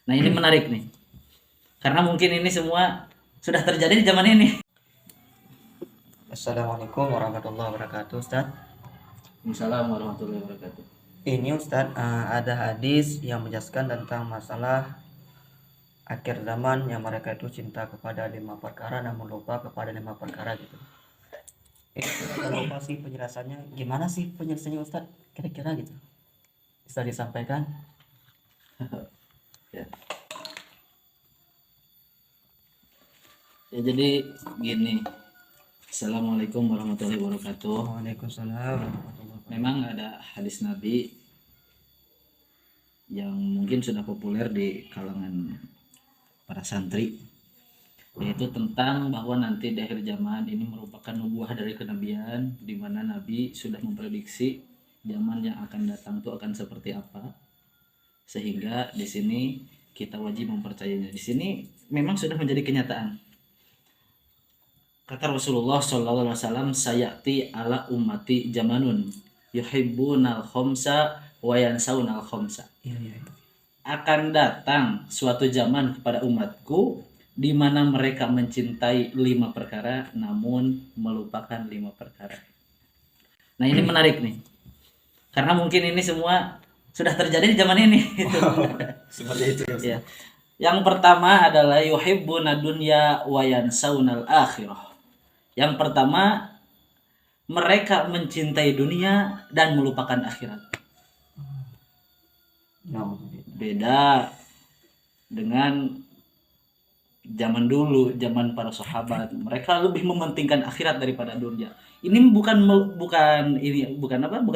Nah ini menarik nih, karena mungkin ini semua sudah terjadi di zaman ini. Assalamualaikum warahmatullahi wabarakatuh, Ustaz. Assalamualaikum warahmatullahi wabarakatuh. Ini Ustaz, ada hadis yang menjelaskan tentang masalah akhir zaman yang mereka itu cinta kepada 5 perkara namun lupa kepada 5 perkara gitu. Saya lupa sih penjelasannya. Gimana sih penjelasannya Ustaz? Kira-kira gitu. Bisa disampaikan? Ya. Ya jadi gini. Assalamualaikum warahmatullahi wabarakatuh. Waalaikumsalam warahmatullahi wabarakatuh. Memang ada hadis Nabi yang mungkin sudah populer di kalangan para santri, yaitu tentang bahwa nanti di akhir zaman ini merupakan nubuah dari kenabian, di mana Nabi sudah memprediksi zaman yang akan datang itu akan seperti apa, sehingga di sini kita wajib mempercayainya. Di sini memang sudah menjadi kenyataan. Kata Rasulullah SAW, sayati ala ummati jamanun yuhibbunal khomsa wa yansaunal khomsa. Iya. Akan datang suatu zaman kepada umatku di mana mereka mencintai 5 perkara namun melupakan 5 perkara. Nah ini menarik nih, karena mungkin ini semua sudah terjadi di zaman ini. Seperti itu ya, Ustaz. Ya. Yang pertama adalah yuhibbuna dunya wa yansaunal akhirah. Yang pertama, mereka mencintai dunia dan melupakan akhirat. No. Beda dengan zaman dulu, zaman para sahabat. Mereka lebih mementingkan akhirat daripada dunia. Ini bukan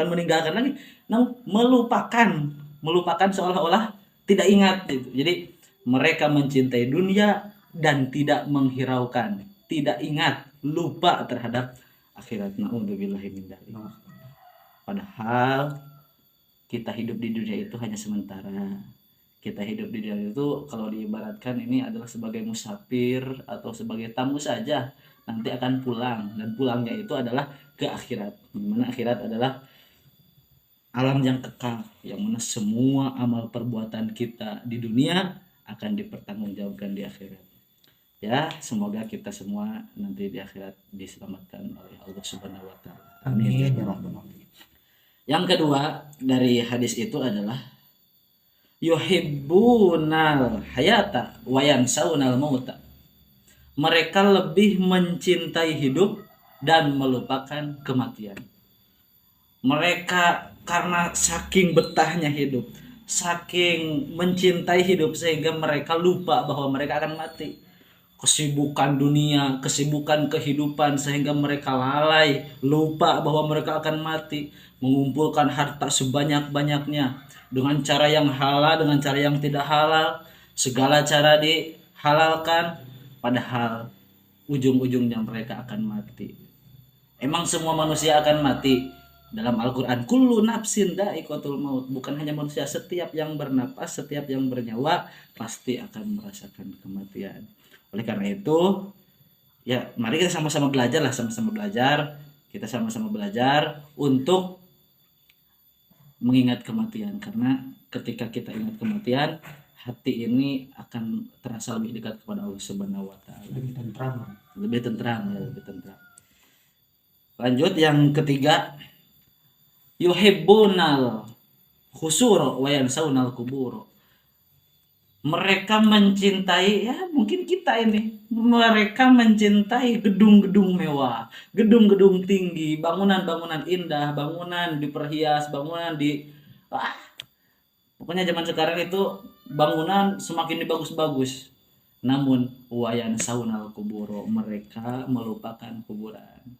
meninggalkan lagi, namun melupakan seolah-olah tidak ingat gitu. Jadi mereka mencintai dunia dan tidak menghiraukan, tidak ingat, lupa terhadap akhirat. Na'udzubillahi min dzalik. Padahal kita hidup di dunia itu hanya sementara. Kita hidup di dunia itu kalau diibaratkan ini adalah sebagai musafir atau sebagai tamu saja. Nanti akan pulang, dan pulangnya itu adalah ke akhirat. Dimana akhirat adalah alam yang kekal, yang mana semua amal perbuatan kita di dunia akan dipertanggungjawabkan di akhirat. Ya, semoga kita semua nanti di akhirat diselamatkan oleh Allah Subhanahu wa taala. Amin ya rabbal alamin. Yang kedua dari hadis itu adalah yuhibbunal hayata wa yansaunal mauta. Mereka lebih mencintai hidup dan melupakan kematian. Mereka karena saking betahnya hidup, saking mencintai hidup sehingga mereka lupa bahwa mereka akan mati. Kesibukan dunia, kesibukan kehidupan sehingga mereka lalai, lupa bahwa mereka akan mati, mengumpulkan harta sebanyak-banyaknya dengan cara yang halal, dengan cara yang tidak halal, segala cara dihalalkan, padahal ujung-ujungnya mereka akan mati. Emang semua manusia akan mati? Dalam Al-Quran, kullu nafsin dha'iqatul maut. Bukan hanya manusia, setiap yang bernapas, setiap yang bernyawa pasti akan merasakan kematian. Oleh karena itu, ya mari kita sama-sama belajar lah, sama-sama belajar. Kita sama-sama belajar untuk mengingat kematian, karena ketika kita ingat kematian, hati ini akan terasa lebih dekat kepada Allah Subhanahu wa taala. Lebih tentram. Lebih tentram ya, lebih tentram. Lanjut yang ketiga, yuhibbunal khusur wa yansaunal kubur. Mereka mencintai, ya mungkin kita ini, mereka mencintai gedung-gedung mewah, gedung-gedung tinggi, bangunan-bangunan indah, bangunan diperhias, bangunan pokoknya zaman sekarang itu bangunan semakin dibagus-bagus. Namun wayan saunal kuburo, mereka melupakan kuburan.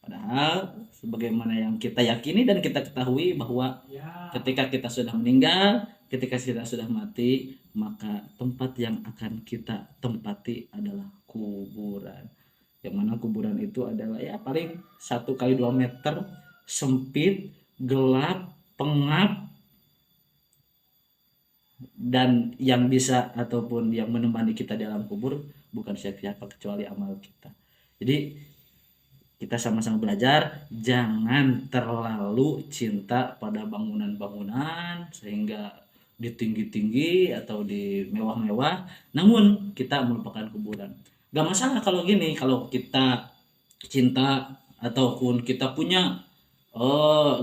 Padahal sebagaimana yang kita yakini dan kita ketahui bahwa ketika kita sudah meninggal, ketika kita sudah mati, maka tempat yang akan kita tempati adalah kuburan. Yang mana kuburan itu adalah ya paling 1 kali 2 meter, sempit, gelap, pengap, dan yang bisa ataupun yang menemani kita di alam kubur bukan siapa-siapa kecuali amal kita. Jadi kita sama-sama belajar, jangan terlalu cinta pada bangunan-bangunan sehingga di tinggi-tinggi atau di mewah-mewah, namun kita melupakan kuburan. Gak masalah kalau gini, kalau kita cinta ataupun kita punya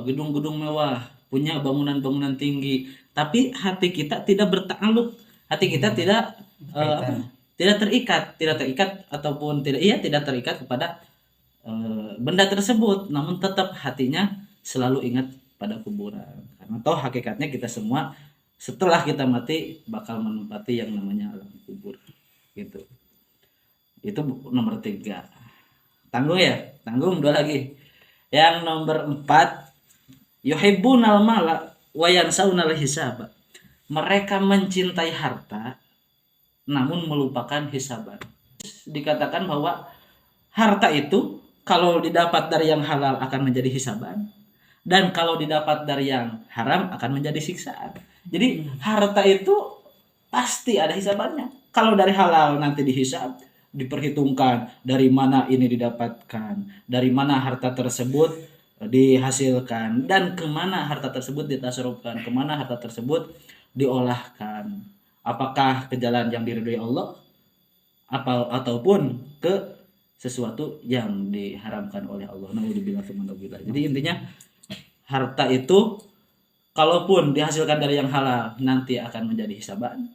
gedung-gedung mewah, punya bangunan-bangunan tinggi, tapi hati kita tidak bertakluk, hati kita tidak Kaitan. tidak terikat ataupun tidak terikat kepada benda tersebut, namun tetap hatinya selalu ingat pada kuburan. Karena toh hakikatnya kita semua setelah kita mati bakal menempati yang namanya alam kubur, gitu. Itu nomor 3. Tanggung ya, tanggung 2 lagi. Yang nomor 4, yuhibbunal mala wa yansaunal hisaba. Mereka mencintai harta namun melupakan hisaban. Dikatakan bahwa harta itu kalau didapat dari yang halal akan menjadi hisaban, dan kalau didapat dari yang haram akan menjadi siksaan. Jadi harta itu pasti ada hisabannya. Kalau dari halal nanti dihisab, diperhitungkan dari mana ini didapatkan, dari mana harta tersebut dihasilkan, dan kemana harta tersebut ditasarufkan, kemana harta tersebut diolahkan. Apakah ke jalan yang diridhoi Allah ataupun ke sesuatu yang diharamkan oleh Allah. Naudzubillah. Jadi intinya harta itu kalaupun dihasilkan dari yang halal nanti akan menjadi hisaban,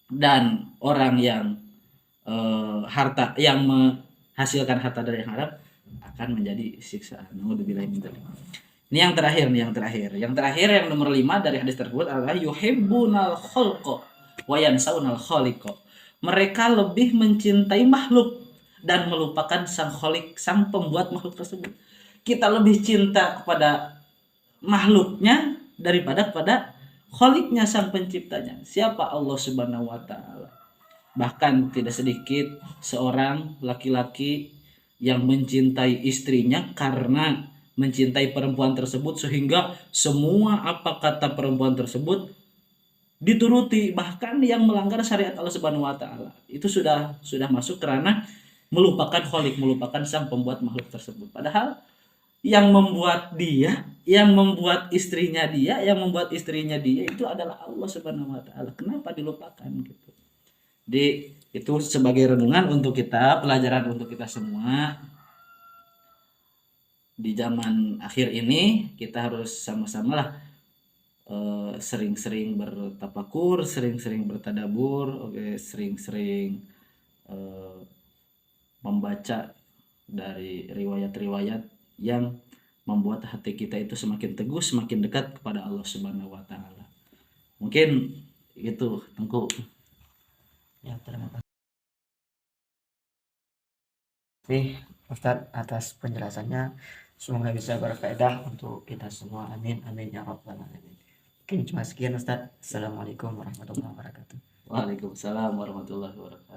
dan orang yang harta yang menghasilkan harta dari yang haram akan menjadi siksaan. Naudzubillah. Ini yang terakhir yang nomor 5 dari hadis tersebut adalah yuhibbunal khalqa wa yansaunal khaliqa. Mereka lebih mencintai makhluk dan melupakan sang khalik, sang pembuat makhluk tersebut. Kita lebih cinta kepada makhluknya daripada kepada khaliknya, sang penciptanya. Siapa? Allah Subhanahu wa taala. Bahkan tidak sedikit seorang laki-laki yang mencintai istrinya karena mencintai perempuan tersebut sehingga semua apa kata perempuan tersebut dituruti, bahkan yang melanggar syariat Allah Subhanahu wa taala. Itu sudah masuk karena melupakan khalik, melupakan sang pembuat makhluk tersebut. Padahal yang membuat dia, yang membuat istrinya dia, itu adalah Allah Subhanahu wa taala. Kenapa dilupakan gitu? Jadi itu sebagai renungan untuk kita, pelajaran untuk kita semua. Di zaman akhir ini kita harus sama-sama lah sering-sering bertafakur, sering-sering bertadabur, sering-sering membaca dari riwayat-riwayat yang membuat hati kita itu semakin teguh, semakin dekat kepada Allah Subhanahu wa taala. Mungkin itu, Tengku. Ya, terima kasih Ustadz atas penjelasannya. Semoga bisa berfaedah untuk kita semua. Amin amin ya rabbal alamin. Mungkin cuma sekian Ustadz. Assalamualaikum warahmatullahi wabarakatuh. Waalaikumsalam warahmatullahi wabarakatuh.